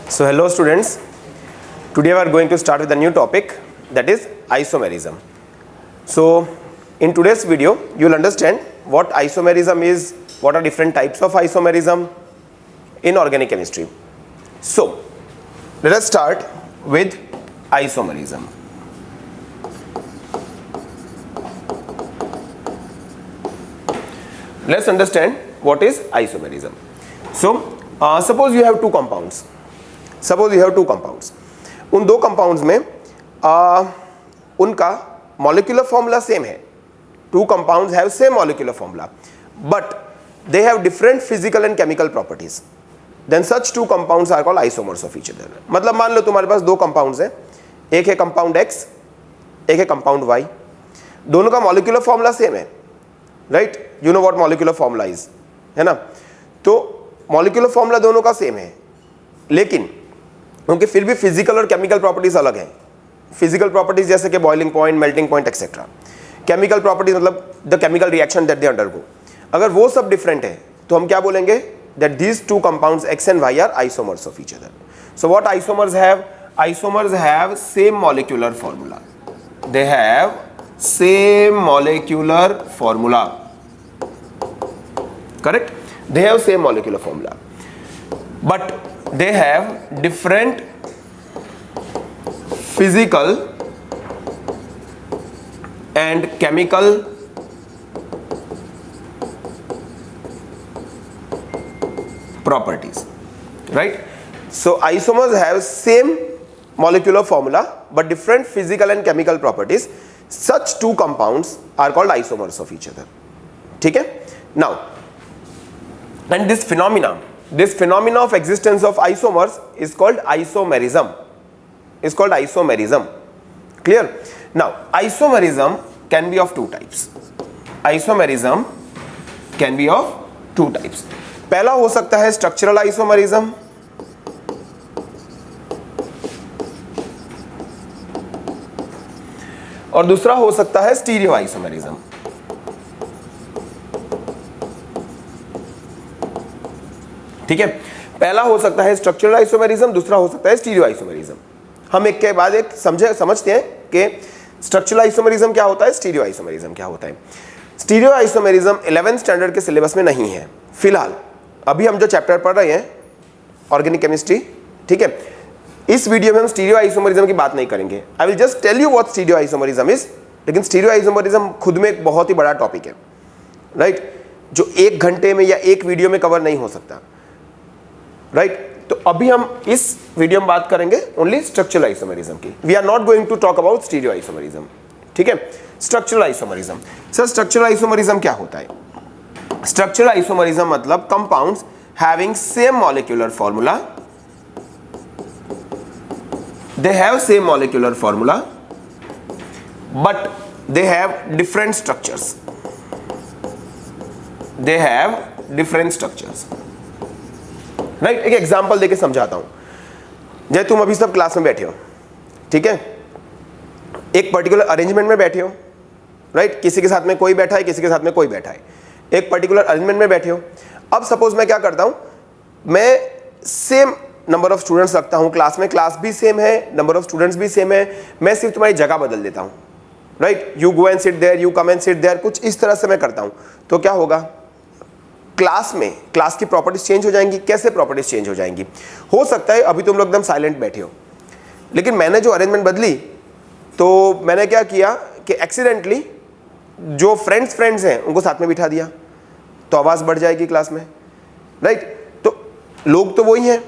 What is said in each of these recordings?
So hello students, today we are going to start with a new topic, that is isomerism. So in today's video you will understand what isomerism is, what are different types of isomerism in organic chemistry. So let us start with isomerism. Let's understand what is isomerism. So suppose you have two compounds. उन दो compounds में उनका molecular formula same है. Two compounds have same molecular formula but they have different physical and chemical properties. Then such two compounds are called isomers of each other. मतलब मान लो तुम्हारे पास दो compounds हैं, एक है कंपाउंड X, एक है कंपाउंड Y. दोनों का मॉलिक्यूलर फॉर्मूला सेम है, right? You know what molecular formula is, है ना? तो मॉलिक्यूलर फॉर्मूला दोनों का सेम है, लेकिन उनके फिर भी फिजिकल और केमिकल प्रॉपर्टीज अलग हैं. फिजिकल प्रॉपर्टीज जैसे कि boiling point, melting point etcetera. Chemical properties मतलब the chemical reaction that they undergo. अगर वो सब डिफरेंट है तो हम क्या बोलेंगे? That these two compounds X and Y are isomers of each other. So what isomers have? Isomers have same molecular formula. They have same molecular formula. Correct? They have same molecular formula but they have different physical and chemical properties, right? So isomers have same molecular formula but different physical and chemical properties. Such two compounds are called isomers of each other. ठीक है? Now, and this phenomena of existence of isomers is called isomerism. Clear? Now isomerism can be of two types. पहला हो सकता है structural isomerism, और दूसरा हो सकता है स्टीरियो आइसोमरिज्म. ठीक है? पहला हो सकता है स्ट्रक्चरल आइसोमेरिज्म, दूसरा हो सकता है स्टीरियो आइसोमेरिज्म. हम एक के बाद एक समझते हैं कि स्ट्रक्चरल आइसोमेरिज्म क्या होता है, स्टीरियो आइसोमेरिज्म क्या होता है. स्टीरियो आइसोमेरिज्म 11th स्टैंडर्ड के सिलेबस में नहीं है फिलहाल. अभी हम जो चैप्टर पढ़ रहे हैं ऑर्गेनिक केमिस्ट्री, ठीक है, इस वीडियो में हम स्टीरियो आइसोमेरिज्म की बात नहीं करेंगे. I will just tell you what stereoisomerism is. लेकिन स्टीरियो आइसोमेरिज्म खुद में एक बहुत ही बड़ा टॉपिक है, राइट? जो एक घंटे में या एक वीडियो में कवर नहीं हो सकता, राइट? तो अभी हम इस वीडियो में बात करेंगे ओनली स्ट्रक्चरल आइसोमेरिज्म की. We are not going to talk about stereoisomerism. ठीक है? Structural isomerism. Sir structural isomerism क्या होता है? स्ट्रक्चरल आइसोमेरिज्म मतलब compounds having same molecular formula, they have same molecular formula but they have different structures. Right? एक example देके समझाता हूं. जैसे तुम अभी सब क्लास में बैठे हो, ठीक है, एक पर्टिकुलर अरेंजमेंट में बैठे हो, राइट? किसी के साथ में कोई बैठा है, किसी के साथ में कोई बैठा है, एक पर्टिकुलर अरेंजमेंट में बैठे हो. अब सपोज मैं क्या करता हूं, मैं सेम नंबर ऑफ स्टूडेंट्स रखता हूं क्लास में, क्लास भी सेम है, नंबर ऑफ स्टूडेंट्स भी सेम है, मैं सिर्फ तुम्हारी जगह बदल देता हूं, right? You go and sit there, you come and sit there, कुछ इस तरह से मैं करता हूं. तो क्या होगा? क्लास की प्रॉपर्टीज चेंज हो जाएंगी. कैसे प्रॉपर्टीज चेंज हो जाएंगी? हो सकता है अभी तुम लोग एकदम साइलेंट बैठे हो, लेकिन मैंने जो अरेंजमेंट बदली, तो मैंने क्या किया कि एक्सीडेंटली जो फ्रेंड्स हैं उनको साथ में बिठा दिया, तो आवाज़ बढ़ जाएगी क्लास में, राइट? तो लोग तो वही हैं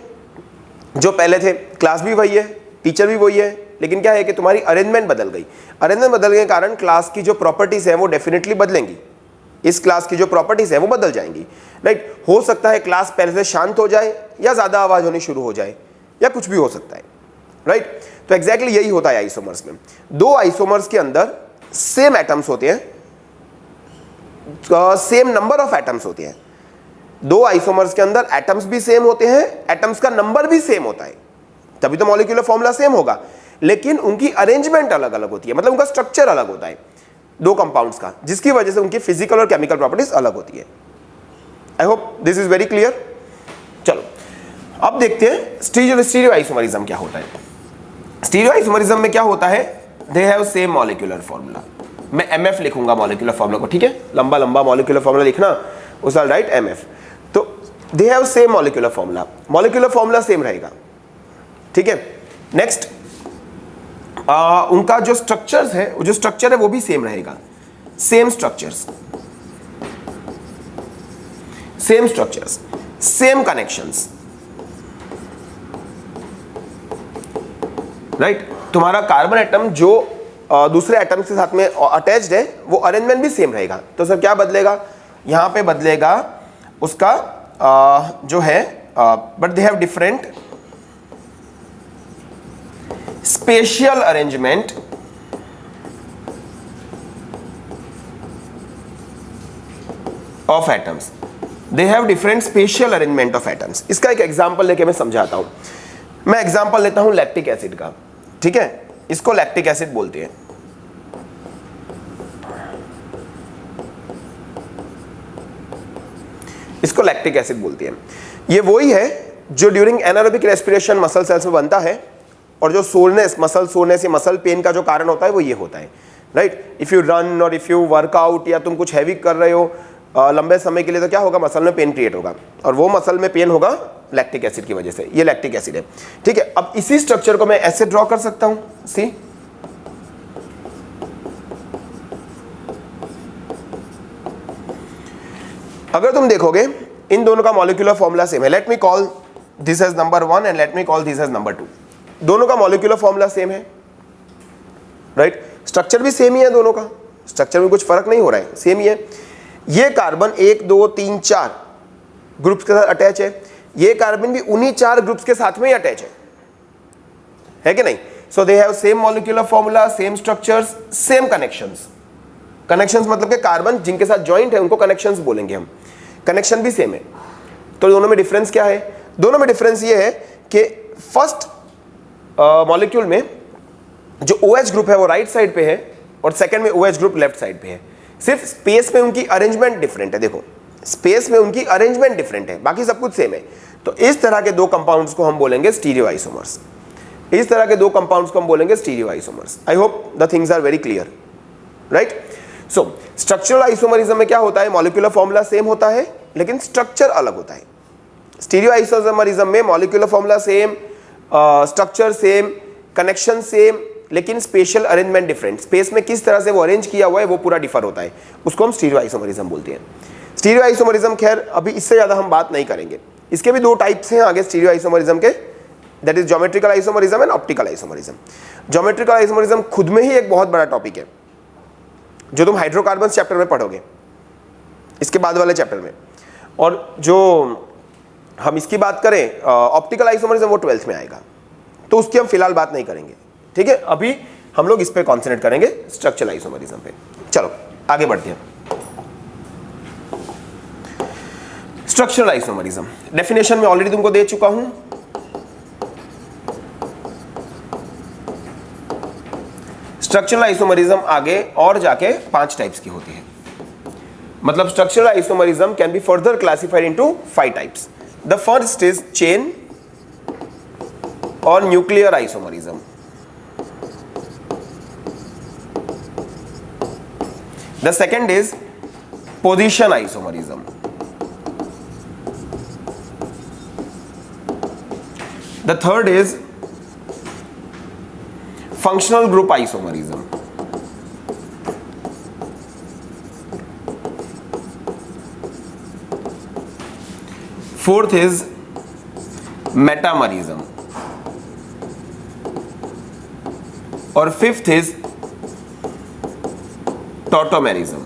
जो पहले थे, क्लास भी वही है, टीचर भी वही है, लेकिन क्या है कि तुम्हारी अरेंजमेंट बदल गई. अरेंजमेंट बदलने के कारण क्लास की जो प्रॉपर्टीज हैं वो डेफिनेटली बदलेंगी. इस क्लास की जो प्रॉपर्टीज है वो बदल जाएंगी, राइट? हो सकता है क्लास पहले से शांत हो जाए या ज्यादा आवाज होनी शुरू हो जाए, या कुछ भी हो सकता है, राइट? तो एग्जैक्टली यही होता है आइसोमर्स में. दो आइसोमर्स के अंदर सेम एटम्स होते हैं, सेम नंबर ऑफ एटम्स होते हैं. दो आइसोमर्स के अंदर एटम्स भी सेम होते हैं, एटम्स का नंबर भी सेम होता है, तभी तो मॉलिक्यूलर फॉर्मूला सेम होगा, लेकिन उनकी अरेंजमेंट अलग अलग होती है, मतलब उनका स्ट्रक्चर अलग होता है दो कंपाउंड्स का, जिसकी वजह से उनकी फिजिकल और केमिकल प्रॉपर्टीज अलग होती है. आई hope this is very clear. चलो अब देखते हैं स्टीरियो आइसोमरिज्म क्या होता है। स्टीरियो आइसोमरिज्म में क्या होता है, दे हैव सेम मॉलिक्यूलर फॉर्मूला। मैं MF लिखूंगा मॉलिक्यूलर फॉर्मूला को, ठीक है, लंबा लंबा मॉलिक्यूलर फॉर्मूला लिखना, उस आल राइट MF। तो दे have same molecular formula same रहेगा, ठीक है। नेक्स्ट उनका जो स्ट्रक्चर्स है, जो स्ट्रक्चर है वो भी सेम रहेगा, same structures, same connections, right. तुम्हारा कार्बन एटम जो दूसरे एटम के साथ में अटैच्ड है वो अरेंजमेंट भी सेम रहेगा। तो सर क्या बदलेगा, यहां पे बदलेगा उसका जो है, but they have different spatial arrangement of atoms. They have different spatial arrangement of atoms. इसका एक एग्जांपल लेके मैं समझाता हूं। मैं एग्जांपल लेता हूं लैक्टिक एसिड का, ठीक है, इसको लैक्टिक एसिड बोलते हैं। इसको लैक्टिक एसिड बोलते हैं। ये वही है जो during anaerobic respiration muscle cells में बनता है, और जो सोरनेस, मसल सोरनेस या मसल पेन का जो कारण होता है वो ये होता है, राइट। इफ यू रन और इफ यू वर्कआउट या तुम कुछ हैवी कर रहे हो लंबे समय के लिए, तो क्या होगा, मसल में पेन क्रिएट होगा, और वो मसल में पेन होगा लैक्टिक एसिड की वजह से। ये लैक्टिक एसिड है, ठीक है। अब इसी स्ट्रक्चर को मैं ऐसे ड्रॉ कर सकता हूं, सी, अगर तुम देखोगे इन दोनों का मॉलिक्यूलर फॉर्मूला सेम है। Let me call this as number 1 and let me call this as number 2। दोनों का मॉलिक्यूलर फॉर्मूला सेम है, राइट। स्ट्रक्चर भी सेम ही है, दोनों का स्ट्रक्चर में कुछ फर्क नहीं हो रहा है, सेम ही है। ये कार्बन 1 2 3 4 ग्रुप्स के साथ अटैच है, ये कार्बन भी उन्हीं 4 ग्रुप्स के साथ में ही अटैच है कि नहीं। So they have same molecular formula, same structures, same connections. Connections मतलब कि कार्बन जिनके साथ जॉइंट है उनको कनेक्शंस बोलेंगे हम, कनेक्शन भी सेम है। तो दोनों में डिफरेंस क्या है, दोनों में डिफरेंस ये है कि फर्स्ट मॉलिक्यूल में जो OH ग्रुप है वो राइट साइड पे है, और सेकंड में OH ग्रुप लेफ्ट साइड पे है। सिर्फ स्पेस में उनकी अरेंजमेंट डिफरेंट है, देखो स्पेस में उनकी अरेंजमेंट डिफरेंट है, बाकी सब कुछ सेम है। तो इस तरह के दो कंपाउंड्स को हम बोलेंगे स्टीरियो आइसोमर्स। इस तरह के दो कंपाउंड्स को हम बोलेंगे stereoisomers. I hope the things are very clear, right. So structural isomerism में क्या होता है, मॉलिक्यूलर फॉर्मूला सेम होता है लेकिन स्ट्रक्चर अलग होता है। स्टीरियो आइसोमरिज्म में molecular formula same, structure same, connection same, लेकिन स्पेशल अरेंजमेंट डिफरेंट। स्पेस में किस तरह से वो अरेंज किया हुआ है वो पूरा डिफर होता है, उसको हम स्टीरियो आइसोमरिज्म बोलते हैं। स्टीरियो आइसोमरिज्म खैर अभी इससे ज़्यादा हम बात नहीं करेंगे। इसके भी दो टाइप्स हैं आगे स्टीरियो आइसोमरिज्म के, that is geometrical isomerism and optical isomerism. Geometrical isomerism खुद में ही एक बहुत बड़ा टॉपिक है जो तुम हाइड्रोकार्बन चैप्टर में पढ़ोगे, इसके बाद वाले चैप्टर में। और जो हम इसकी बात करें ऑप्टिकल आइसोमरिज्म, वो 12th में आएगा, तो उसकी हम फिलहाल बात नहीं करेंगे, ठीक है। अभी हम लोग इस पे कॉन्सेंट्रेट करेंगे, स्ट्रक्चरल आइसोमरिज्म पे। चलो आगे बढ़ते हैं। स्ट्रक्चरल आइसोमरिज्म डेफिनेशन में ऑलरेडी तुमको दे चुका हूं। स्ट्रक्चरल आइसोमरिज्म आगे और जाके 5 टाइप्स की होती है, मतलब structural isomerism can be further classified into 5 types. The first is chain or nuclear isomerism. The second is position isomerism. The third is functional group isomerism. Fourth is metamerism. और fifth is tautomerism.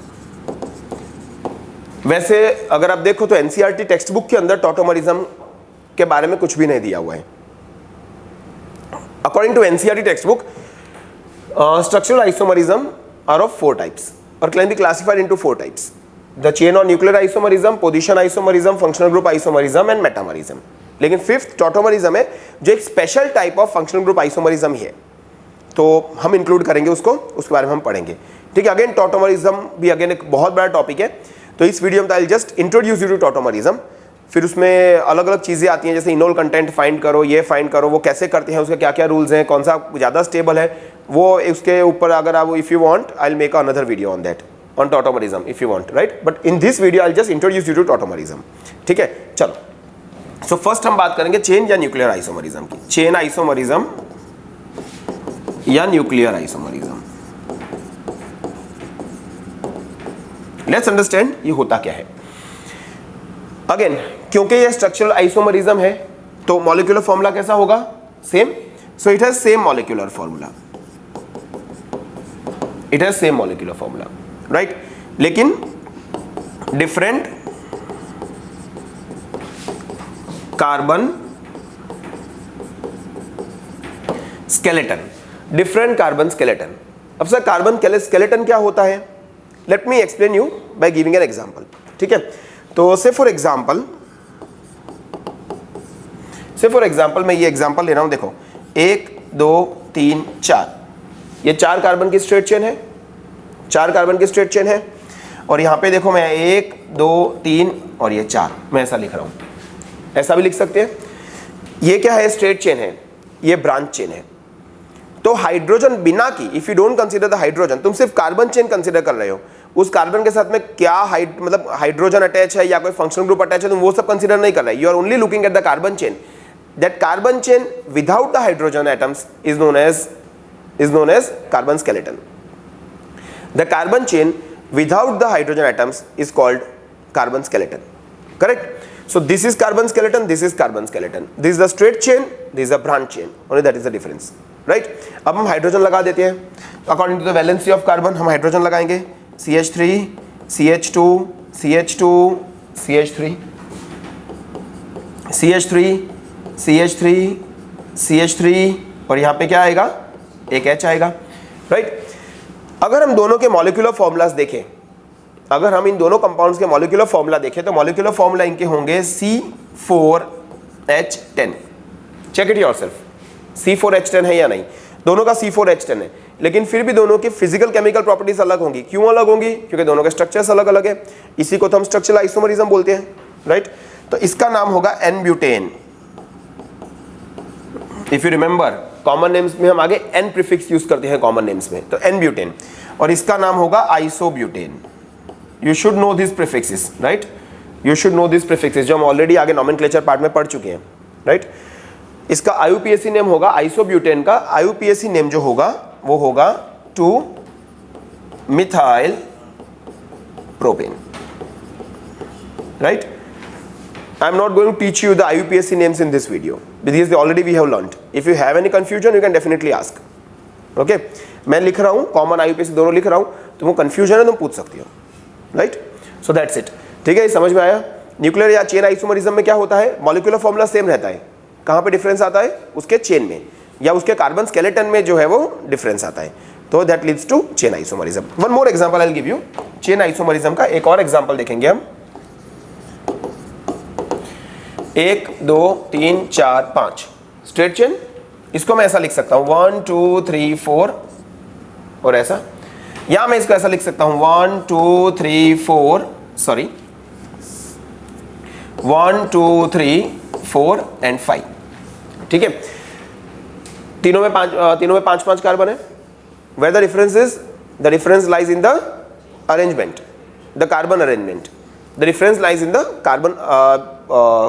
वैसे अगर आप देखो तो NCERT text book के अंदर tautomerism के बारे में कुछ भी नहीं दिया हुआ है। According to NCERT text book, structural isomerism are of 4 types और can be classified into 4 types. The chain or nuclear isomerism, position isomerism, functional group isomerism and metamerism. लेकिन 5th टॉटोमेरिज्म है जो एक special type of functional group isomerism ही है, तो हम include करेंगे उसको, उसके बारे में हम पढ़ेंगे, ठीक है। अगेन टॉटोमेरिज्म भी अगेन एक बहुत बड़ा टॉपिक है, तो इस वीडियो में I will just introduce you to tautomerism. फिर उसमें अलग अलग चीज़ें आती हैं, जैसे इनोल कंटेंट फाइंड करो, ये फाइंड करो, वो कैसे करते हैं, उसके क्या क्या रूल्स हैं, कौन सा ज़्यादा स्टेबल है, वो उसके ऊपर अगर आप if you want I will make another video on that, on tautomerism if you want, right. But in this video I will just introduce you to tautomerism, ठीक है। चलो, सो फर्स्ट हम बात करेंगे चेन या न्यूक्लियर आइसोमरिज्म की। Chain isomerism या nuclear isomerism, let's understand ये होता क्या है। अगेन, क्योंकि ये स्ट्रक्चरल आइसोमरिज्म है तो मॉलिक्यूलर फॉर्मूला कैसा होगा, same. So it has same molecular formula, it has same molecular formula, right. लेकिन different carbon skeleton, different carbon skeleton. अब सर कार्बन स्केलेटन क्या होता है, let me explain you by giving an example, ठीक है। तो से फॉर एग्जांपल मैं ये एग्जांपल ले रहा हूं, देखो 1 2 3 4, ये 4 कार्बन की स्ट्रेट चेन है, 4 कार्बन की स्ट्रेट चेन है। और यहां पे देखो मैं 1 2 3 और ये 4, मैं ऐसा लिख रहा हूं, ऐसा भी लिख सकते हैं। ये क्या है, स्ट्रेट चेन है, ये ब्रांच चेन है। तो हाइड्रोजन बिना की, if you don't consider the hydrogen, तुम सिर्फ कार्बन चेन कंसीडर कर रहे हो, उस कार्बन के साथ में क्या मतलब हाइड्रोजन अटैच है या कोई फंक्शनल ग्रुप अटैच है, तुम वो सब कंसीडर नहीं कर रहे। You are only looking at the carbon chain. That carbon chain without the hydrogen atoms is known as carbon skeleton. The carbon chain without the hydrogen atoms is called carbon skeleton, correct? So this is carbon skeleton, this is carbon skeleton, this is the straight chain, this is a branch chain, only that is the difference, right? अब हम hydrogen लगा देते हैं, according to the valency of carbon हम hydrogen लगाएंगे, CH3 CH2 CH2 CH3 CH3 CH3 CH3 और यहाँ पे क्या आएगा, एक H आएगा, right? अगर हम दोनों के मॉलिक्यूलर फॉर्मूलाज देखें, अगर हम इन दोनों कंपाउंड्स के मॉलिक्यूलर फॉर्मूला देखें तो मॉलिक्यूलर फॉर्मूला इनके होंगे C4H10। Check it yourself, C4H10 है या नहीं, दोनों का C4H10 है, लेकिन फिर भी दोनों की फिजिकल केमिकल प्रॉपर्टीज अलग होंगी। क्यों अलग होंगी, क्योंकि दोनों के स्ट्रक्चर्स अलग अलग है। इसी को तो हम स्ट्रक्चरल आइसोमरिज्म बोलते हैं, राइट। तो इसका नाम होगा n butane. If you remember, common names में हम आगे N प्रीफिक्स यूज करते हैं कॉमन नेम्स में, तो N-ब्यूटेन। और इसका नाम होगा isobutane. You should know this prefixes, right, you should know this prefixes, जो हम ऑलरेडी आगे नॉमेनक्लेचर पार्ट में पढ़ चुके हैं, राइट। इसका IUPAC नेम होगा, आइसोब्यूटेन का IUPAC नेम जो होगा वो होगा two methyl propane, right. I am not going to teach you the IUPAC names in this video because already we have learned. If you have any confusion, you can definitely ask. Okay? मैं लिख रहा हूँ, common IUPAC दोनों लिख रहा हूँ, तुमको confusion है तुम पूछ सकती हो, राइट। सो दैट्स इट, ठीक है, समझ में आया। न्यूक्लियर या चेन आइसोमरिज्म में क्या होता है, मॉलिक्यूलर फॉर्मूला सेम रहता है, कहाँ पे डिफरेंस आता है, उसके चेन में या उसके कार्बन स्केलेटन में जो है वो डिफरेंस आता है, तो that leads to chain isomerism. One more example I will give you, chain isomerism का एक और एग्जाम्पल देखेंगे हम। 1 2 3 4 5 स्ट्रेट चेन, इसको मैं ऐसा लिख सकता हूं 1 2 3 4 और ऐसा, या मैं इसको ऐसा लिख सकता हूं 1 2 3 4 सॉरी 1 2 3 4 एंड 5, ठीक है। तीनों में पांच कार्बन है। Where the difference is, the difference lies in the arrangement, the carbon arrangement, the difference lies in the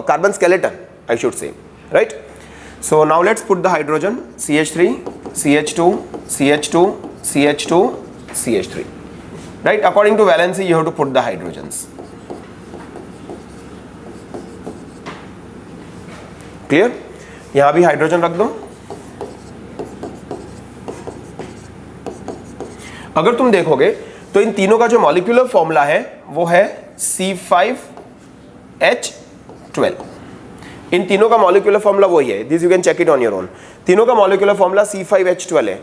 carbon skeleton, I should say, right? So now let's put the hydrogen CH3 CH2 CH2 CH2 CH3, right? According to valency you have to put the hydrogens. Clear? यहाँ भी hydrogen रख दो। अगर तुम देखोगे तो इन तीनों का जो मॉलिक्यूलर फॉर्मूला है वो है C5H12। इन तीनों का मॉलिक्यूलर फॉर्मूला वही है, this you can check it on your own. तीनों का मॉलिक्यूलर फॉर्मूला C5H12 है,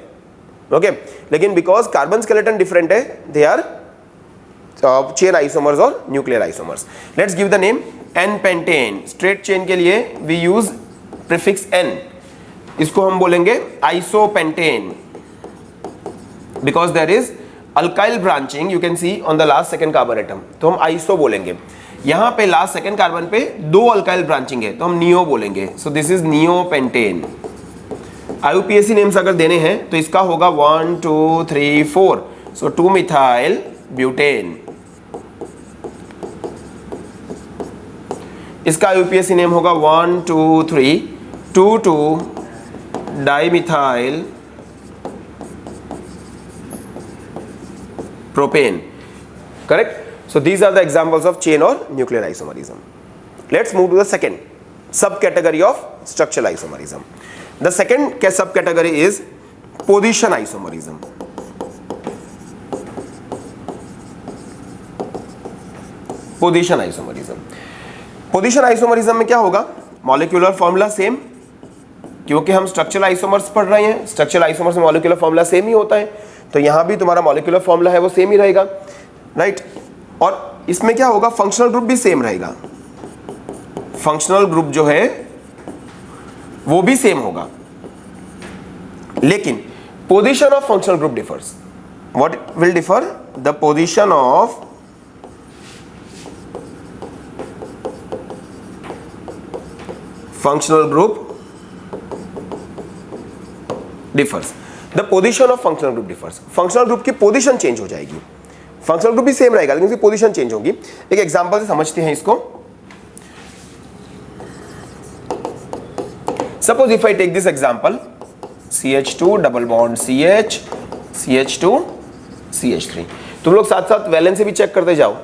ओके। लेकिन बिकॉज कार्बन स्केलेटन डिफरेंट है, दे आर चेन आइसोमर्स और nuclear isomers. Let's give the name N pentane. Straight chain के लिए वी यूज प्रीफिक्स N, इसको हम बोलेंगे isopentane, because there is alkyl branching, you can see on the last second carbon atom, तो हम iso बोलेंगे। यहां पे लास्ट सेकंड कार्बन पे 2 अल्काइल ब्रांचिंग है तो हम नियो बोलेंगे, so this is neopentane. IUPAC names अगर देने हैं तो इसका होगा 1 2 3 4, सो 2 मिथाइल ब्यूटेन। इसका IUPAC नेम होगा 1 2 3 2 2 dimethyl propane. Correct? So these are the examples of chain or nuclear isomerism. Let's move to the second subcategory of structural isomerism. The second subcategory is position isomerism. Position isomerism. Position isomerism में क्या होगा? Molecular formula same, क्योंकि हम structural isomers पढ़ रहे हैं, structural isomers में molecular formula same ही होता है, तो यहां भी तुम्हारा मॉलिक्यूलर फॉर्मूला है वो सेम ही रहेगा, राइट। और इसमें क्या होगा, फंक्शनल ग्रुप भी सेम रहेगा, फंक्शनल ग्रुप जो है वो भी सेम होगा, लेकिन position of functional group differs. What will differ? The position of functional group differs. The position of functional group differs, functional group की पोजीशन चेंज हो जाएगी, फंक्शनल ग्रुप भी सेम रहेगा लेकिन उसकी पोजीशन चेंज होगी। एक एग्जांपल से समझते हैं इसको। Suppose if I take this example CH2 double bond CH, CH2 CH3। तुम लोग साथ साथ वैलेंसी भी चेक करते जाओ,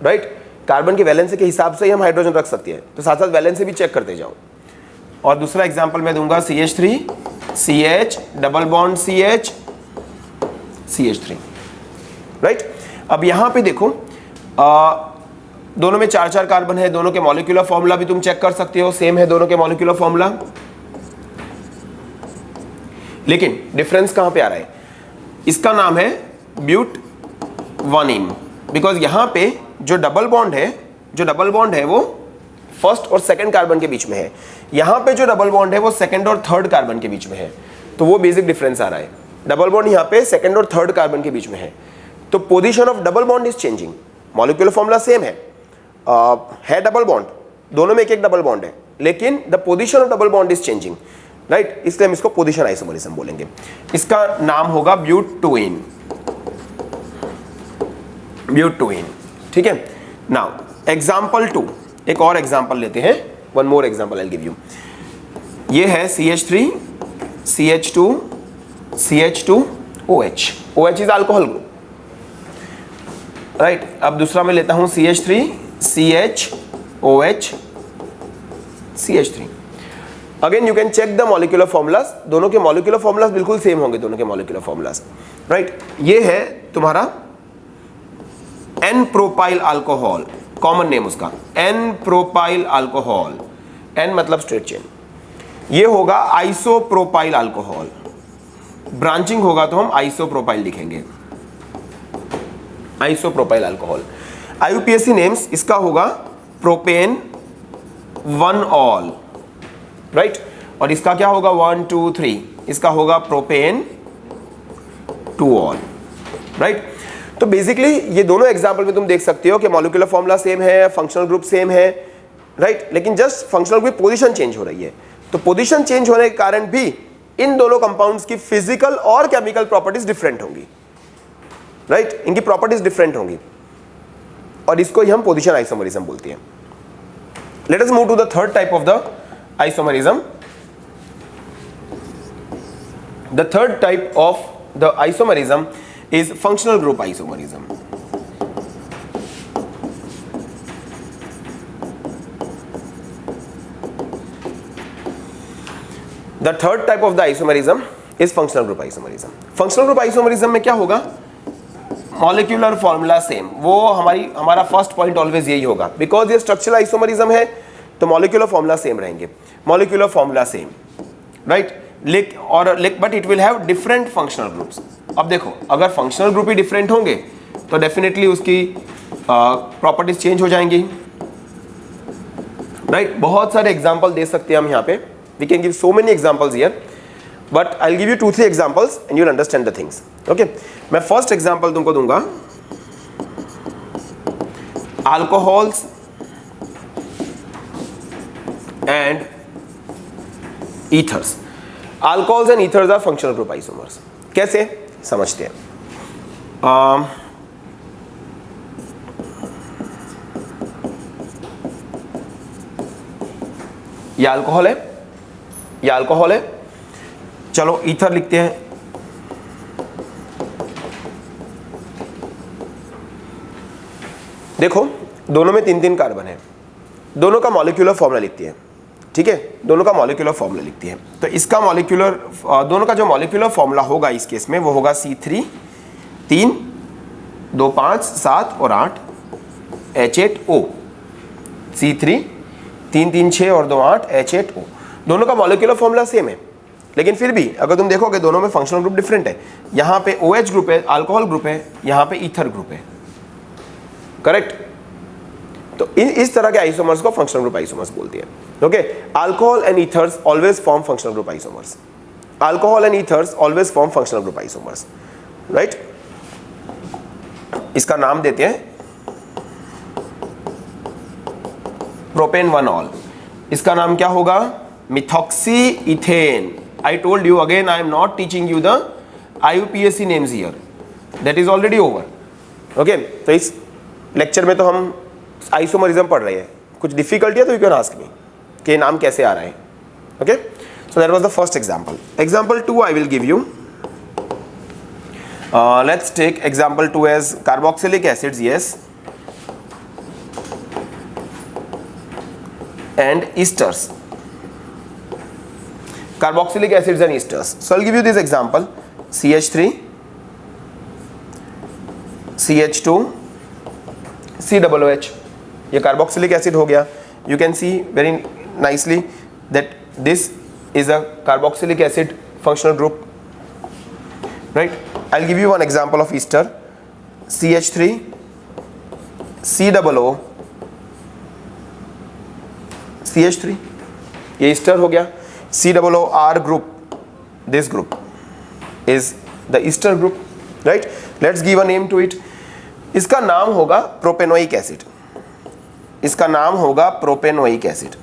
राइट। कार्बन के वैलेंसी के हिसाब से ही हम हाइड्रोजन रख सकते हैं, तो साथ साथ वैलेंसी भी चेक करते जाओ। और दूसरा एग्जांपल मैं दूंगा CH3 CH double bond CH, CH3, right. अब यहां पे देखो दोनों में 4-4 कार्बन है, दोनों के मॉलिक्यूलर फॉर्मूला भी तुम चेक कर सकते हो, सेम है दोनों के मॉलिक्यूलर फॉर्मूला, लेकिन डिफरेंस कहां पे आ रहा है? इसका नाम है ब्यूटवानिन, बिकॉज यहां पे जो डबल बॉन्ड है वो फर्स्ट और सेकंड कार्बन के बीच में है, यहां पे जो डबल बॉन्ड है वो सेकंड और थर्ड कार्बन के बीच में है, तो वो बेसिक डिफरेंस आ रहा है। डबल बॉन्ड यहां पे सेकंड और थर्ड कार्बन के बीच में है, तो position of double bond is changing. Molecular formula same है डबल बॉन्ड, दोनों में एक एक डबल बॉन्ड है, लेकिन the position of double bond is changing, right. इसलिए हम इसको पोजीशन आइसोमरिज्म बोलेंगे। इसका नाम होगा ब्यूटोइन, ठीक है। नाउ एग्जांपल 2, एक और एग्जांपल लेते हैं, one more example I give you. ये है CH3 CH2 CH2 OH, OH is alcohol group, right. अब दूसरा मैं लेता हूं CH3 CH OH CH3। Again you can check the molecular formulas, दोनों के मॉलिक्यूलर फॉर्मूलाज बिल्कुल सेम होंगे, दोनों के मॉलिक्यूलर फॉर्मूलाज, राइट। ये है तुम्हारा N propyl alcohol, common name उसका N प्रोपाइल अल्कोहल, N मतलब स्ट्रेट चेन। ये होगा आइसोप्रोपाइल अल्कोहल, ब्रांचिंग होगा तो हम आइसोप्रोपाइल लिखेंगे, आइसोप्रोपाइल अल्कोहल। IUPAC नेम्स इसका होगा प्रोपेन 1 ऑल, राइट। और इसका क्या होगा 1 2 3, इसका होगा प्रोपेन 2 ऑल, राइट। तो बेसिकली ये दोनों एग्जांपल में तुम देख सकते हो कि मॉलिक्यूलर फॉर्मूला सेम है, फंक्शनल ग्रुप सेम है, राइट, लेकिन just functional group position change हो रही है। तो पोजीशन चेंज होने के कारण भी इन दोनों कंपाउंड्स की फिजिकल और केमिकल प्रॉपर्टीज डिफरेंट होंगी, राइट, इनकी प्रॉपर्टीज डिफरेंट होंगी, और इसको ही हम पोजीशन आइसोमरिज्म बोलते हैं। Let us move to the third type of the isomerism. The third type of the isomerism is functional group isomerism. The third type of the isomerism is functional group isomerism. Functional group isomerism में क्या होगा? Molecular formula same, वो हमारा first point always यही होगा, because ये structural isomerism है तो मॉलिक्यूलर फॉर्मूला सेम रहेंगे, molecular formula same, right. But it will have different functional groups. अब देखो, अगर फंक्शनल ग्रुप ही डिफरेंट होंगे तो डेफिनेटली उसकी प्रॉपर्टीज चेंज हो जाएंगी, राइट। बहुत सारे एग्जांपल दे सकते हैं हम यहाँ पे, we can give so many examples here, but I will give you 2-3 examples and you will understand the things, okay. मैं फर्स्ट एग्जांपल तुमको दूंगा, alcohols and ethers. Alcohols and ethers are functional group isomers. कैसे समझते हैं? ये alcohol है, ये alcohol है, चलो ईथर लिखते हैं। देखो दोनों में 3-3 कार्बन है, दोनों का मॉलिक्यूलर फॉर्मूला लिखती है, ठीक है, दोनों का मॉलिक्यूलर फॉर्मूला लिखती है। तो इसका मॉलिक्यूलर, दोनों का जो मॉलिक्यूलर फॉर्मूला होगा इस केस में वो होगा C3 3 2 5 7 और 8 H8O। C3 3 3 6 और 2 8 H8O। दोनों का मॉलिक्यूलर फॉर्मूला सेम है, लेकिन फिर भी अगर तुम देखोगे दोनों में फंक्शनल ग्रुप डिफरेंट है। यहाँ पे OH ग्रुप है, अल्कोहल ग्रुप है, यहाँ पे ईथर ग्रुप है, करेक्ट। तो इस तरह के आइसोमर्स को फंक्शनल ग्रुप आइसोमर्स बोलती है। Okay, alcohol and ethers always form functional group isomers. Alcohol and ethers always form functional group isomers, right. इसका नाम देते हैं प्रोपेन 1-ऑल। इसका नाम क्या होगा? Methoxy ethane. I told you again, I am not teaching you the IUPAC names here, that is already over. Okay, तो इस लेक्चर में तो हम आइसोमरिज्म पढ़ रहे हैं, कुछ डिफिकल्टी है तो यू कैन आस्क मी कि नाम कैसे आ रहा है। Okay, so that was the first example. Example 2 I will give you. Let's take example 2 as carboxylic acids, yes, and esters. Carboxylic acids and esters. So I'll give you this example: CH3, CH2, COOH. ये carboxylic acid हो गया. You can see very nicely that this is a carboxylic acid functional group, right? I'll give you one example of ester: CH3, COO, CH3, ये Easter हो गया। COOR group, this group is the ester group, right. Let's give a name to it. इसका नाम होगा propanoic acid. इसका नाम होगा propanoic acid.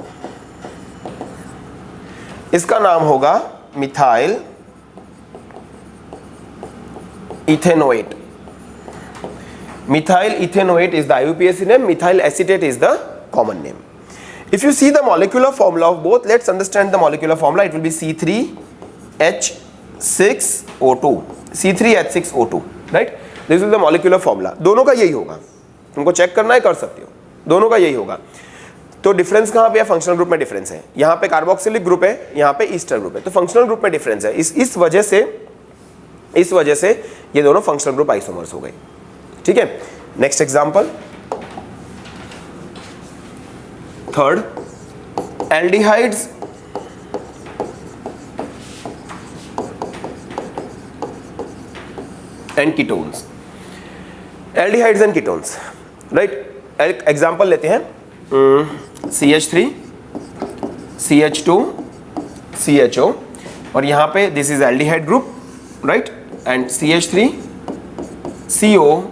इसका नाम होगा methyl ethanoate. Methyl ethanoate is the IUPAC name. Methyl acetate is the common name. If you see the molecular formula of both, let's understand the molecular formula. It will be C3H6O2. C3H6O2, right? This is the molecular formula. दोनों का यही होगा, तुमको check करना है कर सकते हो, दोनों का यही होगा। तो डिफरेंस कहाँ पे है? फंक्शनल ग्रुप में डिफरेंस है। यहाँ पे कार्बोक्सिलिक ग्रुप है, यहाँ पे ईस्टर ग्रुप है, तो फंक्शनल ग्रुप में डिफरेंस है। इस वजह से ये दोनों फंक्शनल ग्रुप आइसोमर्स हो गए, ठीक है। Next example, third, aldehydes and ketones. Aldehydes and ketones, right. Example लेते हैं, CH3, CH2, CHO, और यहाँ पे this is aldehyde group, right, and CH3, CO,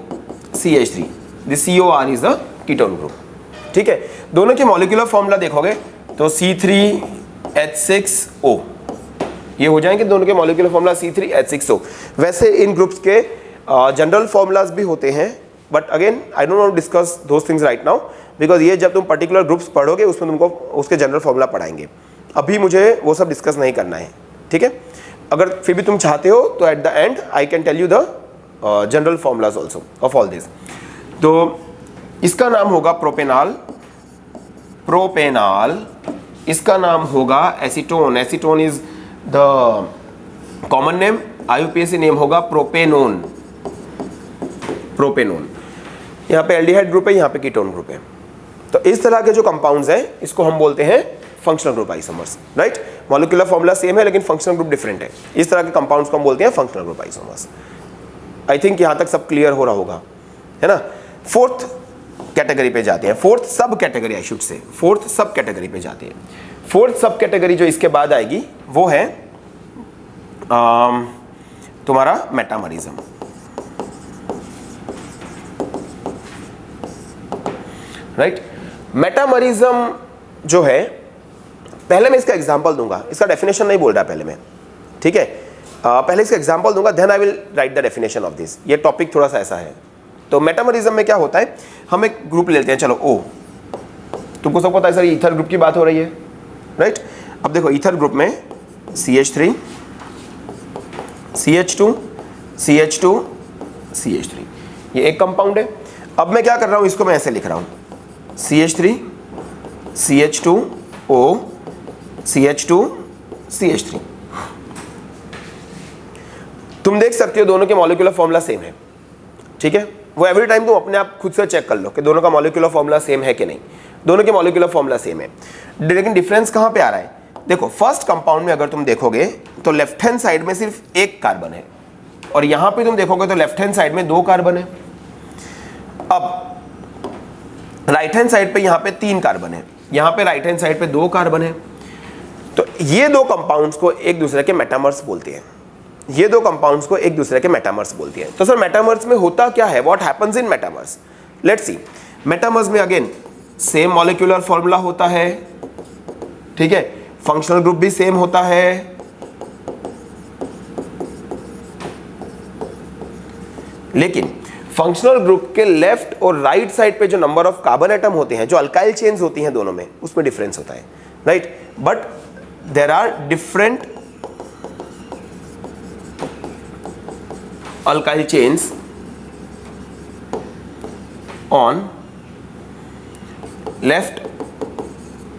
CH3, this COR is the ketone group, ठीक है। दोनों के मॉलिक्यूलर फॉर्मूला देखोगे तो C3H6O ये हो जाएंगे, दोनों के मॉलिक्यूलर फॉर्मूला C3H6O। वैसे इन ग्रुप्स के जनरल फॉर्मूलाज भी होते हैं, but again I don't want to discuss those things right now, because ये जब तुम पर्टिकुलर ग्रुप्स पढ़ोगे उसमें तुमको उसके जनरल फॉर्मूला पढ़ाएंगे। अभी मुझे वो सब डिस्कस नहीं करना है, ठीक है। अगर फिर भी तुम चाहते हो तो at the end I can tell you the general formulas also of all this. तो इसका नाम होगा प्रोपेनॉल, इसका नाम होगा acetone. Acetone is the common name, IUPAC name होगा प्रोपेनोन। यहाँ पे एल्डिहाइड ग्रुप है, यहाँ पे कीटोन ग्रुप है। तो इस तरह के जो कंपाउंड्स हैं इसको हम बोलते हैं functional group isomers, right. Molecular formula same है लेकिन फंक्शनल ग्रुप डिफरेंट है। इस तरह के कंपाउंड्स को हम बोलते हैं functional group isomers. I think यहाँ तक सब क्लियर हो रहा होगा, है ना। फोर्थ कैटेगरी पे जाते हैं, फोर्थ सब category I should say, fourth सब कैटेगरी पे जाते हैं। फोर्थ सब कैटेगरी जो इसके बाद आएगी वो है तुम्हारा मेटामरिज्म, राइट। मेटामरिज्म जो है पहले मैं इसका एग्जाम्पल दूंगा, इसका डेफिनेशन नहीं बोल रहा पहले मैं, ठीक है। पहले इसका एग्जाम्पल दूंगा, then I will write the definition of this. ये टॉपिक थोड़ा सा ऐसा है। तो मेटामरिज्म में क्या होता है, हम एक ग्रुप लेते हैं, चलो ओ, तुमको सबको पता है सर ईथर ग्रुप की बात हो रही है, राइट। अब देखो ईथर ग्रुप में CH3 CH2 CH2 CH3, ये एक कंपाउंड है। अब मैं क्या कर रहा हूं, इसको मैं ऐसे लिख रहा हूं CH3 CH2O CH2 CH3। तुम देख सकते हो दोनों के मॉलिक्यूलर फॉर्मूला सेम है, ठीक है। वो एवरी टाइम तुम अपने आप खुद से चेक कर लो कि दोनों का मॉलिक्यूलर फॉर्मूला सेम है कि नहीं। दोनों के मॉलिक्यूलर फॉर्मूला सेम है, लेकिन डिफरेंस कहां पे आ रहा है। देखो फर्स्ट कंपाउंड में अगर तुम देखोगे तो लेफ्ट हैंड साइड में सिर्फ एक कार्बन है, और यहां पे तुम देखोगे तो लेफ्ट हैंड साइड में 2 कार्बन है। अब राइट हैंड साइड पे यहां पे 3 कार्बन है, यहां पे राइट हैंड साइड पे 2 कार्बन है। तो ये दो कंपाउंड्स को एक दूसरे के मेटामर्स बोलते हैं, ये दो कंपाउंड्स को एक दूसरे के मेटामर्स बोलती है। तो सर मेटामर्स में होता क्या है, what happens in metamers, let's see. Metamers में अगेन सेम मॉलिक्यूलर फॉर्मूला होता है, ठीक है, फंक्शनल ग्रुप भी सेम होता है, लेकिन फंक्शनल ग्रुप के लेफ्ट और राइट साइड पे जो नंबर ऑफ कार्बन एटम होते हैं, जो अल्काइल चेन्स होती हैं दोनों में, उसमें डिफरेंस होता है, right. But there are different alkyl chains on left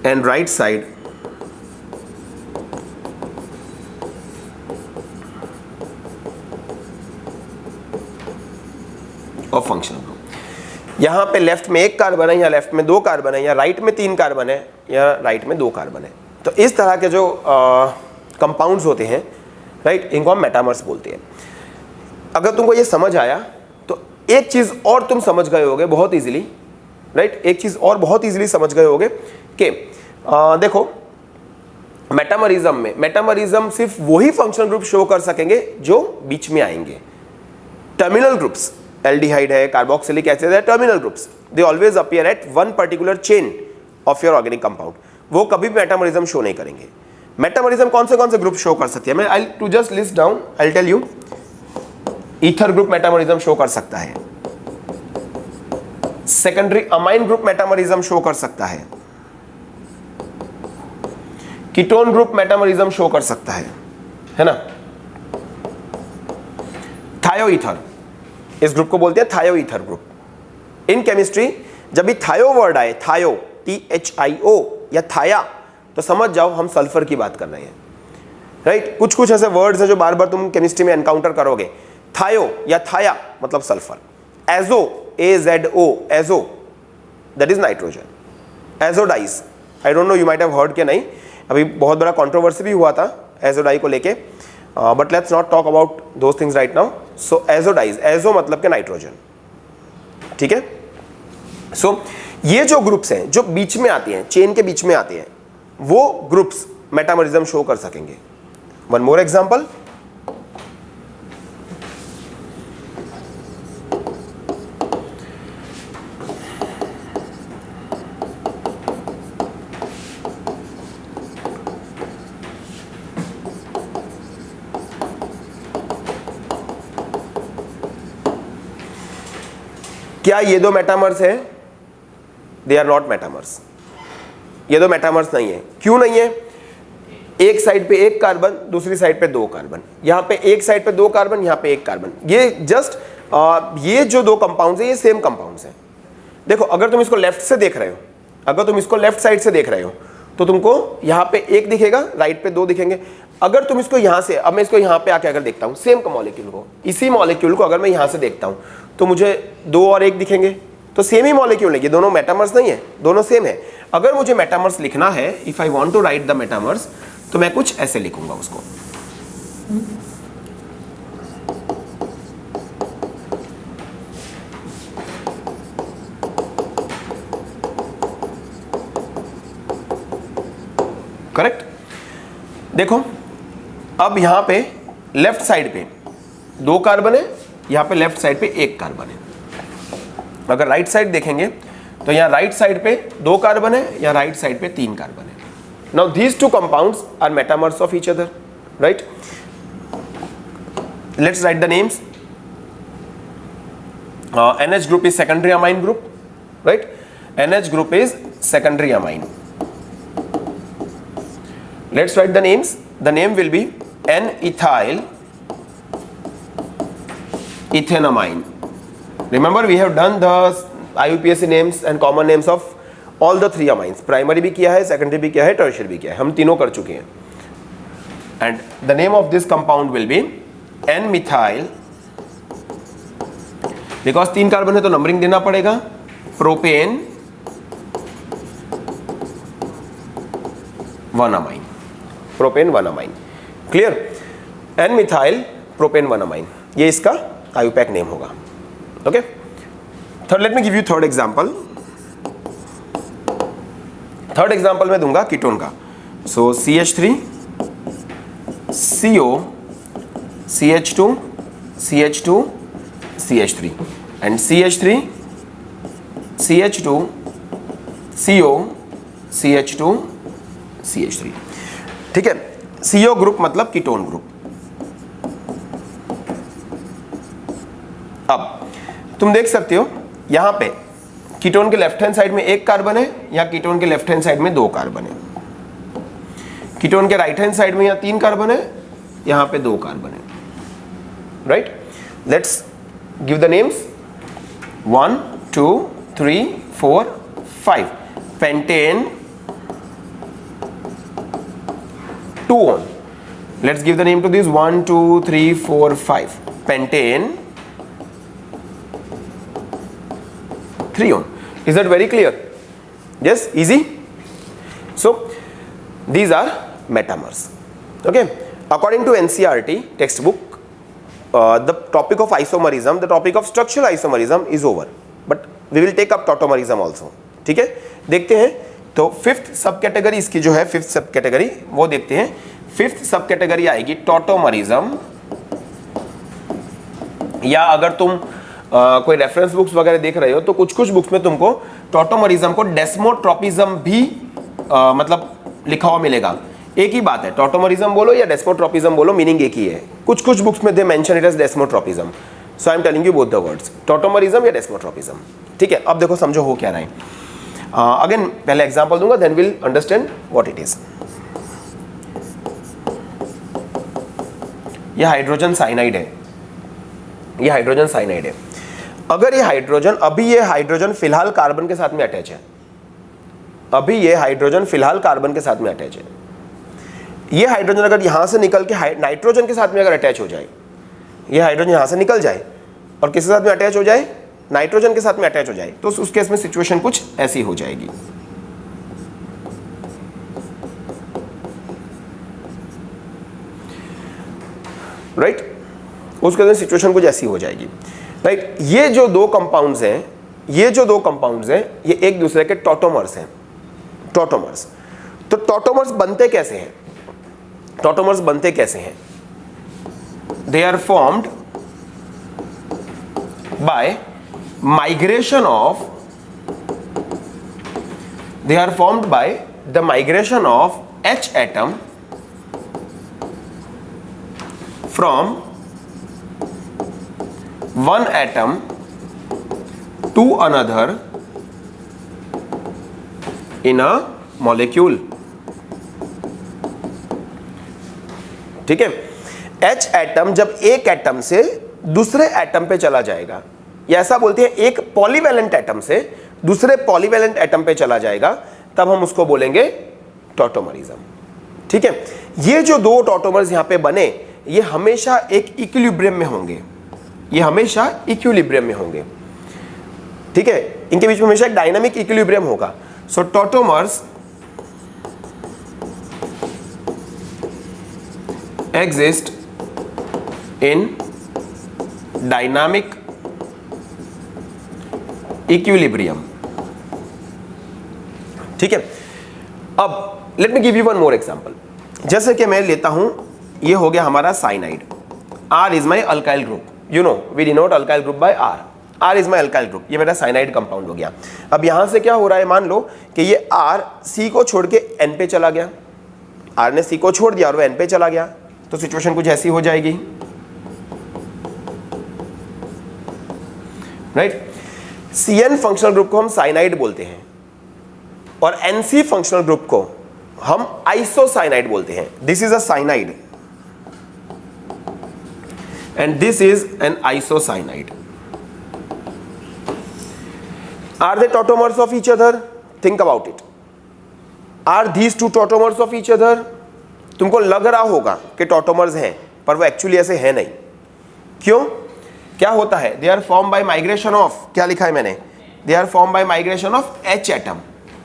and right side of functional group। यहां पे लेफ्ट में 1 कार्बन है, या लेफ्ट में 2 कार्बन है, या राइट में 3 कार्बन है, या राइट में 2 कार्बन है। तो इस तरह के जो कंपाउंड्स होते हैं, राइट, इनको हम मेटामर्स बोलते हैं। अगर तुमको ये समझ आया तो एक चीज और तुम समझ गए होगे बहुत इजीली, राइट। एक चीज और बहुत इजीली समझ गए होगे कि देखो मेटामरिज्म में, मेटामरिज्म सिर्फ वही फंक्शनल ग्रुप शो कर सकेंगे जो बीच में आएंगे। टर्मिनल ग्रुप्स, एल्डिहाइड है, कार्बोक्सिलिक एसिड है, terminal groups, they always appear eight one particular chain of your organic compound, वो कभी मेटामरिज्म शो नहीं करेंगे। मेटामरिज्म कौन से ग्रुप शो कर सकती है, मैं I to just list down, I tell you. Ether group metamerism show कर सकता है, secondary amine group metamerism show कर सकता है, कीटोन ग्रुप मेटामरिज्म शो कर सकता है ना। थायोईथर, इस ग्रुप को बोलते हैं थायोईथर ग्रुप। इन केमिस्ट्री जब भी थायो वर्ड आए, थायो THIO या थाया, तो समझ जाओ हम सल्फर की बात कर रहे हैं, राइट। कुछ ऐसे वर्ड्स हैं जो बार बार तुम केमिस्ट्री में एनकाउंटर करोगे। थायो या थाया मतलब sulphur. Azo, AZO, azo, that is nitrogen. Azo dyes, I don't know you might have heard के नहीं, अभी बहुत बड़ा कंट्रोवर्सी भी हुआ था एजोडाई को लेके, but let's not talk about those things right now. So azo dyes, azo मतलब के नाइट्रोजन, ठीक है। सो ये जो ग्रुप्स हैं जो बीच में आती हैं, चेन के बीच में आते हैं, वो ग्रुप्स मेटामरिज्म शो कर सकेंगे। वन मोर एग्जांपल, क्या ये दो मेटामर्स हैं? दे आर नॉट मेटामर्स, ये दो मेटामर्स नहीं है। क्यों नहीं है? एक साइड पे 1 कार्बन, दूसरी साइड पे 2 कार्बन, यहाँ पे एक साइड पे 2 कार्बन, यहाँ पे 1 कार्बन। ये जस्ट ये जो दो कंपाउंड्स हैं ये सेम कंपाउंड्स हैं। देखो अगर तुम इसको लेफ्ट से देख रहे हो, अगर तुम इसको लेफ्ट साइड से देख रहे हो तो तुमको यहाँ पे 1 दिखेगा, राइट पे 2 दिखेंगे। अगर तुम इसको यहाँ से, अब मैं इसको यहाँ पे आके अगर देखता हूँ सेम मॉलिक्यूल को, इसी मॉलिक्यूल को अगर मैं यहाँ से देखता हूँ तो मुझे 2 और 1 दिखेंगे, तो सेम ही मॉलिक्यूल है, ये दोनों मेटामर्स नहीं है, दोनों सेम है। अगर मुझे मेटामर्स लिखना है, if I want to write the metamers, तो मैं कुछ ऐसे लिखूंगा उसको। करेक्ट। देखो अब यहां पे लेफ्ट साइड पे 2 कार्बन है, यहां पे लेफ्ट साइड पे 1 कार्बन है। अगर राइट साइड देखेंगे तो यहां राइट साइड पे 2 कार्बन है, या राइट साइड पे 3 कार्बन है। Now these two compounds are metamers of each other, right? Let's write the names. NH group is secondary amine group, right? NH group is secondary amine. Let's write the names. The name will be N-ethyl ethanamine. Remember we have done the IUPAC names and common names of all the three amines. Primary भी किया है, secondary भी किया है, tertiary भी किया है, हम तीनों कर चुके हैं. And the name of this compound will be N-methyl, because 3 carbon है तो नंबरिंग देना पड़ेगा, propane 1 amine. Propane 1 amine. Clear? N-methyl propane 1 amine. ये इसका IUPAC नेम होगा. Okay? Third, late me give you third example. Third example मैं दूंगा ketone का. सो CH3 CO CH2 CH2 CH3 and CH3 CH2 CO CH2 CH3. ठीक है? CO group मतलब ketone group. अब तुम देख सकते हो यहां पे कीटोन के लेफ्ट हैंड साइड में 1 कार्बन है या कीटोन के लेफ्ट हैंड साइड में 2 कार्बन है. कीटोन के राइट हैंड साइड में यहाँ 3 कार्बन है, यहां पे 2 कार्बन है. Right? Let's give the names. 1 2 3 4 5. Pentane 2 on. Let's give the name to this. 1 2 3 4 5. Pentane 3 on. Is that very clear? Yes, easy. So these are metamers. Okay, according to NCERT textbook, the topic of isomerism, the topic of structural isomerism is over, but we will take up tautomerism also. ठीक है, देखते हैं. तो fifth सब category इसकी जो है, fifth सब कैटेगरी वो देखते हैं. फिफ्थ सब कैटेगरी आएगी टॉटोमरिज्म, या अगर तुम कोई रेफरेंस बुक्स वगैरह देख रहे हो तो कुछ कुछ बुक्स में तुमको टॉटोमरिज्म को डेस्मोट्रोपिज्म भी मतलब लिखा हुआ मिलेगा. एक ही बात है, टॉटोमरिज्म बोलो या डेस्मोट्रोपिज्म बोलो, मीनिंग एक ही है. कुछ कुछ बुक्स में they mention it as desmotropism. So I am telling you both the words, tautomerism या डेस्मोट्रोपिज्म. ठीक है, अब देखो समझो हो क्या रहा है. अगेन पहले एग्जांपल दूंगा, then will understand what it is. ये हाइड्रोजन साइनाइड है, ये हाइड्रोजन साइनाइड है. अगर ये हाइड्रोजन, अभी ये हाइड्रोजन फिलहाल कार्बन के साथ में अटैच है, अभी ये हाइड्रोजन फिलहाल कार्बन के साथ में अटैच है. ये हाइड्रोजन अगर यहां से निकल के नाइट्रोजन के साथ में अगर अटैच हो जाए, ये हाइड्रोजन यहां से निकल जाए और किसके साथ में अटैच हो जाए, नाइट्रोजन के साथ में अटैच हो जाए, तो उस केस में सिचुएशन कुछ ऐसी हो जाएगी. राइट? उस केस में सिचुएशन कुछ ऐसी हो जाएगी. राइट? ये जो दो कंपाउंड्स हैं, ये जो दो कंपाउंड्स हैं, ये एक दूसरे के टॉटोमर्स हैं. टॉटोमर्स. तो टॉटोमर्स बनते कैसे हैं? टॉटोमर्स बनते कैसे हैं? They are formed by migration of, they are formed by the migration of H atom from one atom to another in a molecule. ठीक है, H एटम जब एक एटम से दूसरे एटम पे चला जाएगा, या ऐसा बोलते हैं एक पॉलीवैलेंट एटम से दूसरे पॉलीवैलेंट एटम पे चला जाएगा, तब हम उसको बोलेंगे टॉटोमरिज्म. ठीक है, ये जो दो टॉटोमर्स यहां पे बने, ये हमेशा एक इक्विलिब्रियम में होंगे, ये हमेशा इक्विलिब्रियम में होंगे. ठीक है, इनके बीच में हमेशा एक डायनामिक इक्विलिब्रियम होगा. So tautomers exist in dynamic equilibrium. ठीक है, अब let me give you one more example. जैसे कि मैं लेता हूं, ये हो गया हमारा cyanide. R is my alkyl group. You know we denote alkyl group by R. R is my alkyl group, ये मेरा साइनाइड कंपाउंड हो गया। अब यहां से क्या हो रहा है, मान लो कि ये R C को छोड़ के N पे चला गया, R ने C को छोड़ दिया और वो N पे चला गया, तो सिचुएशन कुछ ऐसी हो जाएगी, राइट। CN फंक्शनल ग्रुप को हम साइनाइड बोलते हैं और NC फंक्शनल ग्रुप को हम आइसोसाइनाइड बोलते हैं। This is a cyanide and this is an isocyanide. Are they tautomers of each other? Think about it. Are these two tautomers of each other? तुमको लग रहा होगा कि टॉटोमर्स हैं, पर वो एक्चुअली ऐसे है नहीं। क्यों? क्या होता है? They are formed by migration of, क्या लिखा है मैंने? They are formed by migration of H atom.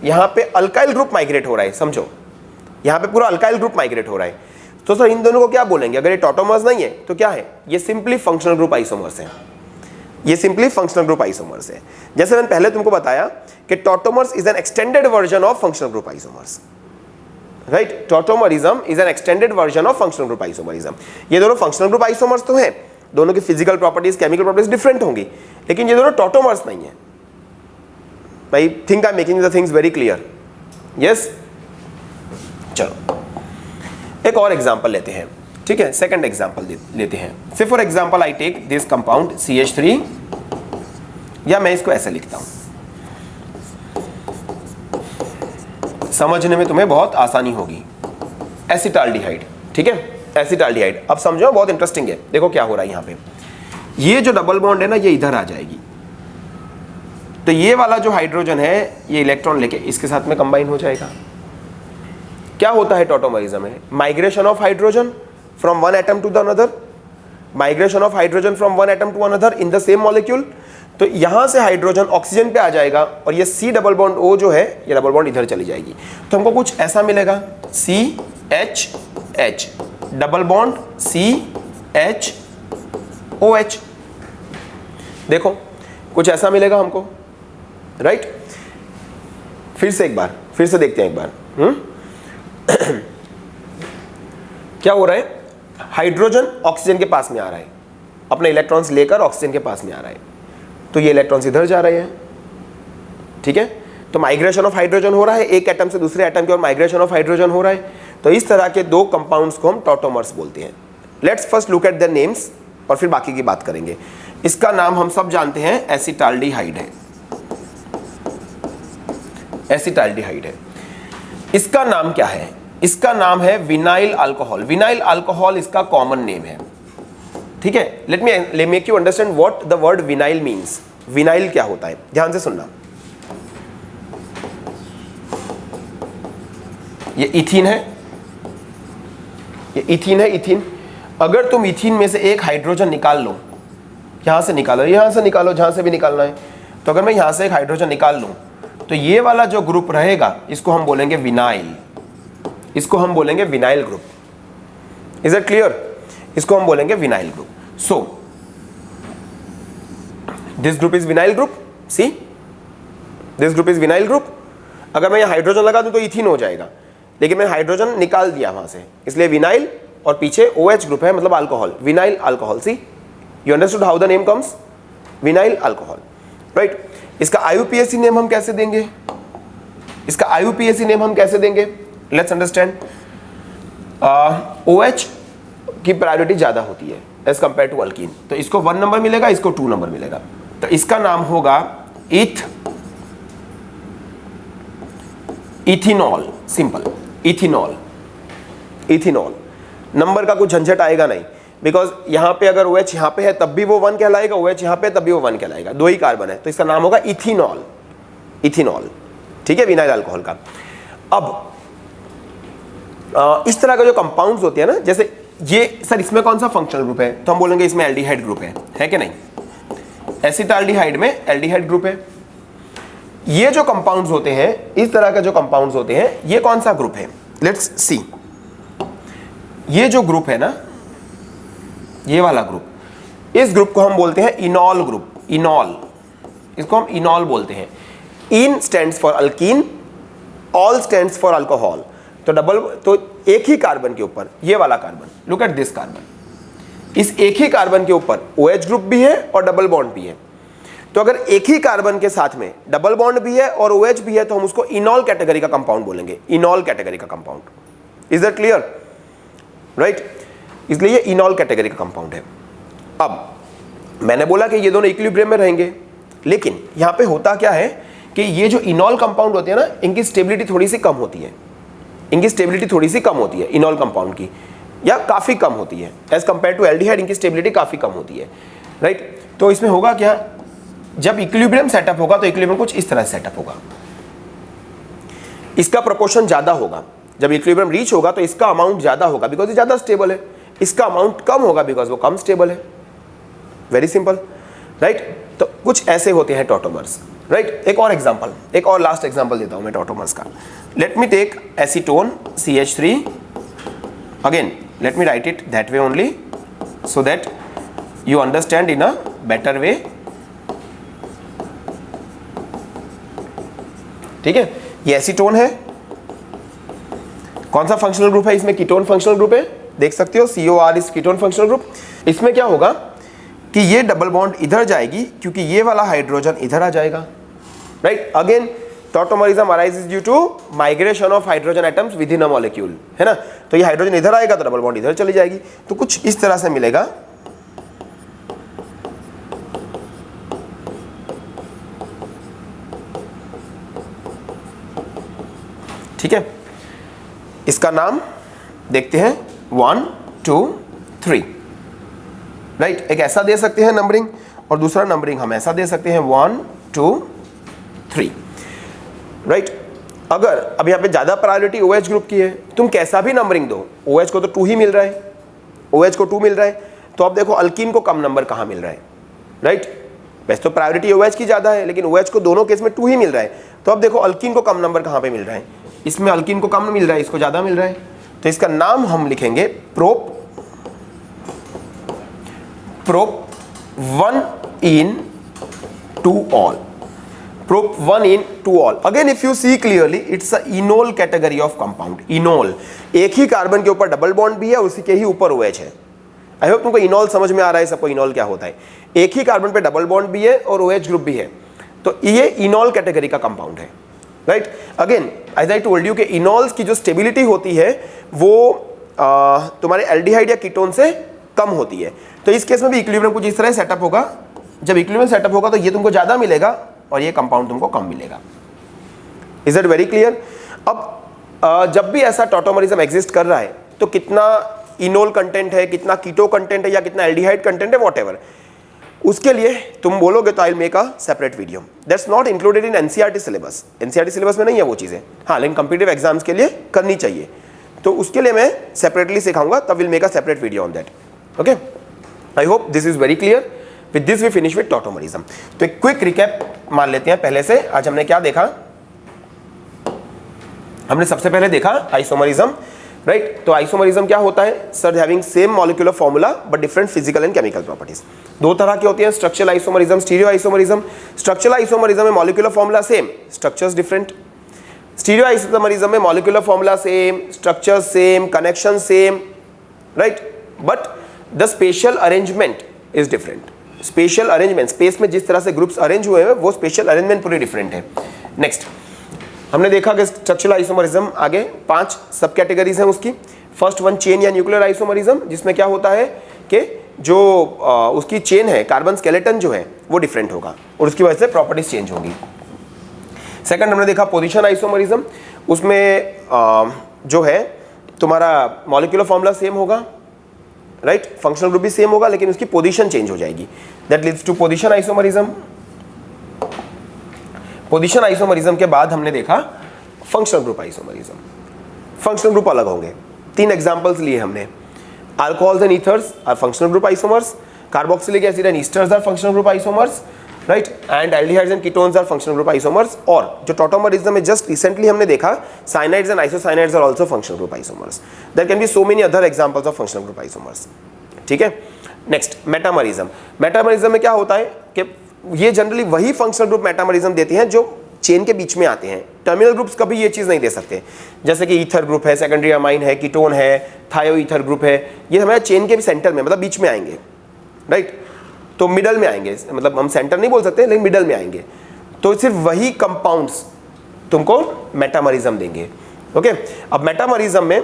यहाँ पे अल्काइल ग्रुप माइग्रेट हो रहा है, समझो, यहाँ पे पूरा अल्काइल ग्रुप माइग्रेट हो रहा है। तो सर इन दोनों को क्या बोलेंगे? अगर ये टॉटोमर्स नहीं है तो क्या है? ये सिंपली फंक्शनल ग्रुप आइसोमर्स है। ये सिंपली फंक्शनल ग्रुप आइसोमर्स है। जैसे मैंने पहले तुमको बताया कि tautomers is an extended version of functional group isomers, right. Tautomerism is an extended version of functional group isomerism. ये दोनों फंक्शनल ग्रुप आइसोमर्स तो हैं, दोनों की physical properties, chemical properties different होंगी, लेकिन ये दोनों टॉटोमर्स नहीं है। I think I am making the things very clear. Yes, चलो एक और एग्जांपल लेते हैं, ठीक है। सेकंड एग्जांपल लेते हैं। Say for example I take this compound CH3, या मैं इसको ऐसे लिखता हूं, समझने में तुम्हें बहुत आसानी होगी। एसिटाल्डिहाइड, ठीक है, एसिटाल्डिहाइड। अब समझो, बहुत इंटरेस्टिंग है। देखो क्या हो रहा है यहाँ पे, ये जो डबल बॉन्ड है ना, ये इधर आ जाएगी, तो ये वाला जो हाइड्रोजन है ये इलेक्ट्रॉन लेके इसके साथ में कंबाइन हो जाएगा। क्या होता है टॉटोमरिज्म में? Migration of hydrogen from one atom to the another, migration of hydrogen from one atom to another in the same molecule. तो यहां से हाइड्रोजन ऑक्सीजन पे आ जाएगा और ये C डबल बॉन्ड O जो है, ये डबल बॉन्ड इधर चली जाएगी, तो हमको कुछ ऐसा मिलेगा, CH डबल बॉन्ड CHOH। देखो कुछ ऐसा मिलेगा हमको, राइट। फिर से एक बार, फिर से देखते हैं एक बार। क्या हो रहा है? हाइड्रोजन ऑक्सीजन के पास में आ रहा है, अपने इलेक्ट्रॉन्स लेकर ऑक्सीजन के पास में आ रहा है, तो ये इलेक्ट्रॉन्स इधर जा रहे हैं, ठीक है। तो माइग्रेशन ऑफ हाइड्रोजन हो रहा है, एक एटम से दूसरे एटम की ओर माइग्रेशन ऑफ हाइड्रोजन हो रहा है। तो इस तरह के दो कंपाउंड्स को हम टॉटोमर्स बोलते हैं। Let's first look at the names और फिर बाकी की बात करेंगे। इसका नाम हम सब जानते हैं, एसिटाल्डिहाइड है, एसिटाल्डिहाइड है। इसका नाम क्या है? इसका नाम है विनाइल अल्कोहल। विनाइल अल्कोहल इसका कॉमन नेम है, ठीक है। Let me make you understand what the word vinyl means. Vinyl क्या होता है, ध्यान से सुनना। ये इथीन है, ये इथीन है, इथीन। अगर तुम इथीन में से एक हाइड्रोजन निकाल लो, यहां से निकालो, यहां से निकालो, जहां से भी निकालना है, तो अगर मैं यहां से एक हाइड्रोजन निकाल लूं तो ये वाला जो ग्रुप रहेगा इसको हम बोलेंगे विनाइल, इसको हम बोलेंगे vinyl group. Is it clear? इसको हम बोलेंगे vinyl group. So this group is vinyl group, see this group is vinyl group. अगर मैं यहाँ हाइड्रोजन लगा दूं तो इथीन हो जाएगा, लेकिन मैं हाइड्रोजन निकाल दिया वहां से, इसलिए विनाइल और पीछे OH ग्रुप है, मतलब alcohol, vinyl alcohol. See you understood how the name comes? Vinyl alcohol, right. इसका IUPAC नेम हम कैसे देंगे? इसका IUPAC नेम हम कैसे देंगे? Let's understand. OH की प्रायोरिटी ज्यादा होती है एज कंपेयर टू अल्कीन, तो इसको 1 नंबर मिलेगा, इसको 2 नंबर मिलेगा। तो इसका नाम होगा ethanol, simple, ethanol. Ethanol number का कुछ झंझट आएगा नहीं, बिकॉज यहां पे अगर OH यहां पे है तब भी वो 1 कहलाएगा, OH यहां पे तब भी वो 1 कहलाएगा, 2 ही कार्बन है, तो इसका नाम होगा इथेनॉल, इथेनॉल, ठीक है, विनाइल अल्कोहल का। अब इस तरह का जो कंपाउंड्स होते हैं ना, जैसे ये, सर इसमें कौन सा फंक्शनल ग्रुप है? तो हम बोलेंगे इसमें एल्डिहाइड ग्रुप है कि नहीं? एसिटाल्डिहाइड में एल्डिहाइड ग्रुप है। ये जो कंपाउंड्स होते हैं, इस तरह का जो कंपाउंड्स होते हैं, ये कौन सा ग्रुप है? Let's see. ये जो ग्रुप है ना, ये वाला ग्रुप, इस ग्रुप को हम बोलते हैं इनॉल ग्रुप, इनॉल, इसको हम इनॉल बोलते हैं। En stands for alkene, ol stands for alcohol. तो डबल, तो एक ही कार्बन के ऊपर ये वाला carbon, look at this carbon, इस एक ही कार्बन के ऊपर OH ग्रुप भी है और डबल बॉन्ड भी है। तो अगर एक ही कार्बन के साथ में डबल बॉन्ड भी है और OH भी है तो हम उसको इनॉल कैटेगरी का कंपाउंड बोलेंगे, इनॉल कैटेगरी का compound. Is that clear? Right, इसलिए ये इनॉल कैटेगरी का कंपाउंड है। अब मैंने बोला कि ये दोनों इक्विलिब्रियम में रहेंगे, लेकिन यहां पे होता क्या है कि ये जो इनॉल कंपाउंड होते हैं ना, इनकी स्टेबिलिटी थोड़ी सी कम होती है, इनकी स्टेबिलिटी थोड़ी सी कम होती है इनॉल कंपाउंड की, या काफी कम होती है एज कंपेयर टू एल्डिहाइड। इनकी स्टेबिलिटी काफी कम होती है। राइट, तो इसमें होगा क्या, जब इक्विलिब्रियम सेटअप होगा तो इक्विलिब्रियम कुछ इस तरह से सेटअप होगा, इसका प्रोपोर्शन ज्यादा होगा। जब इक्विलिब्रियम रीच होगा तो इसका अमाउंट ज्यादा होगा बिकॉज ये ज्यादा स्टेबल है, इसका अमाउंट कम होगा बिकॉज वो कम स्टेबल है। Very simple. राइट, तो कुछ ऐसे होते हैं टॉटोमर्स। राइट, एक और एग्जांपल, एक और लास्ट एग्जांपल देता हूं मैं टॉटोमर्स का। Let me take acetone CH3, again let me write it that way only so that you understand in a better way. ठीक है, ये एसीटोन है। कौन सा फंक्शनल ग्रुप है इसमें? कीटोन फंक्शनल ग्रुप है, देख सकते हो COR is ketone functional group. इसमें क्या होगा कि ये डबल बॉन्ड इधर जाएगी क्योंकि ये वाला हाइड्रोजन इधर आ जाएगा। Right, again tautomerism arises due to migration of hydrogen atoms within a molecule, है ना। तो ये हाइड्रोजन इधर आएगा तो डबल बॉन्ड इधर चली जाएगी, तो कुछ इस तरह से मिलेगा। ठीक है, इसका नाम देखते हैं 1 2 3। राइट, एक ऐसा दे सकते हैं नंबरिंग और दूसरा नंबरिंग हम ऐसा दे सकते हैं 1 2 3। राइट, अगर अब यहाँ पे ज्यादा प्रायोरिटी OH ग्रुप की है, तुम कैसा भी नंबरिंग दो, OH को तो 2 ही मिल रहा है, OH को 2 मिल रहा है, तो अब देखो अल्कीन को कम नंबर कहाँ मिल रहा है। राइट, वैसे तो प्रायोरिटी OH की ज्यादा है लेकिन OH को दोनों केस में 2 ही मिल रहा है, तो अब देखो अल्कीन को कम नंबर कहाँ पे मिल रहा है, इसमें अल्कीन को कम मिल रहा है, इसको ज्यादा मिल रहा है। तो इसका नाम हम लिखेंगे prop 1 in 2 all, prop 1 in 2 all। Again if you see clearly it's a enol category of compound। enol, एक ही कार्बन के ऊपर डबल बॉन्ड भी है, उसी के ही ऊपर OH है। आई होप तुमको इनॉल समझ में आ रहा है सबको, इनॉल क्या होता है। एक ही कार्बन पे डबल बॉन्ड भी है और OH ग्रुप भी है, तो ये इनॉल कैटेगरी का कंपाउंड है। Right, again as I told you कि इनॉल्स की जो स्टेबिलिटी होती है वो तुम्हारे एल्डिहाइड या कीटोन से कम होती है। तो इस केस में भी इक्विलिब्रियम कुछ इस तरह सेटअप होगा। जब इक्विलिब्रियम सेटअप होगा तो ये तुमको ज्यादा मिलेगा और ये कंपाउंड तुमको कम मिलेगा। Is it very clear? अब जब भी ऐसा टॉटोमरिज्म एग्जिस्ट कर रहा है तो कितना इनोल कंटेंट है, कितना कीटो कंटेंट है या कितना एल्डिहाइड कंटेंट है, वॉटएवर, उसके लिए तुम बोलोगे तो आई will make a separate video. That's not included in NCERT syllabus. NCERT syllabus में नहीं है वो चीजें, हाँ, लेकिन कॉम्पिटिटिव एग्जाम्स के लिए करनी चाहिए, तो उसके लिए मैं सेपरेटली सिखाऊंगा, तब will make a separate video on that. Okay, I hope this is very clear. With this we finish with tautomerism. तो एक क्विक रिकैप मान लेते हैं पहले से। आज हमने क्या देखा? हमने सबसे पहले देखा आइसोमरिज्म। राइट, तो आइसोमरिज्म क्या होता है? Sir, having same molecular formula but different physical and chemical properties. दो तरह की होती है, structural isomerism, stereo isomerism. Structural isomerism में molecular formula same, structures different. Stereo isomerism में molecular formula same, structure same, connection same, right, but the special arrangement is different. Special arrangement, space में जिस तरह से ग्रुप्स अरेंज हुए हैं वो special arrangement पूरी डिफरेंट है। नेक्स्ट हमने देखा कि स्ट्रक्चरल आइसोमरिज्म आगे 5 सब कैटेगरीज हैं उसकी। फर्स्ट वन चेन या न्यूक्लियर आइसोमरिज्म, जिसमें क्या होता है कि जो उसकी चेन है, कार्बन स्केलेटन जो है वो डिफरेंट होगा और उसकी वजह से प्रॉपर्टीज चेंज होंगी। सेकंड हमने देखा पोजीशन आइसोमरिज्म, उसमें जो है तुम्हारा मॉलिक्यूलर फॉर्मूला सेम होगा, राइट, फंक्शनल ग्रुप भी सेम होगा, लेकिन उसकी पोजीशन चेंज हो जाएगी। That leads to position isomerism. Position isomerism के बाद हमने देखा functional group isomerism. Functional group अलग होंगे। 3 एग्जांपल्स लिए हमने। Alcohols and ethers are functional group isomers, carboxylic acid and esters are functional group isomers, right, and aldehydes and ketones are functional group isomers. और जो टॉटोमरिज्म में just recently हमने देखा, cyanides and isocyanides are also functional group isomers. There can be so many other examples of functional group isomers. ठीक है, next metamerism. Metamerism में क्या होता है कि ये जनरली वही फंक्शनल ग्रुप मेटामरिज्म देते हैं जो चेन के बीच में आते हैं। टर्मिनल ग्रुप्स कभी ये चीज नहीं दे सकते, जैसे कि ईथर ग्रुप है, सेकेंडरी अमाइन है, कीटोन है, थायो ईथर ग्रुप है, ये हमारे चेन के सेंटर में मतलब बीच में आएंगे, राइट। तो मिडल में आएंगे, मतलब हम सेंटर नहीं बोल सकते लेकिन मिडल में आएंगे, तो सिर्फ वही कंपाउंड्स तुमको मेटामरिज्म देंगे। ओके, अब मेटामरिज्म में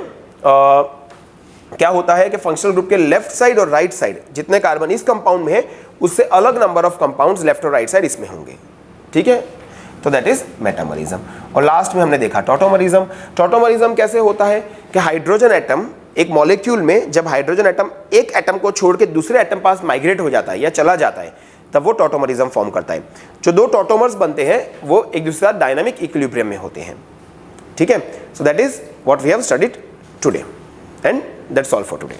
क्या होता है कि फंक्शनल ग्रुप के लेफ्ट साइड और राइट साइड जितने कार्बन इस कंपाउंड में है उससे अलग नंबर ऑफ कंपाउंड्स लेफ्ट और राइट साइड इसमें होंगे, ठीक है, तो दैट इज मेटामरिज्म। और लास्ट में हमने देखा टॉटोमरिज्म। टॉटोमरिज्म कैसे होता है कि हाइड्रोजन एटम एक मॉलिक्यूल में जब हाइड्रोजन एटम एक एटम को छोड़ के दूसरे एटम पास माइग्रेट हो जाता है या चला जाता है तब वो टॉटोमरिज्म फॉर्म करता है। जो दो टॉटोमर्स बनते हैं वो एक दूसरे साथ डायनामिक इक्विलिब्रियम में होते हैं, ठीक है। So that is what we have studied today and that's all for today.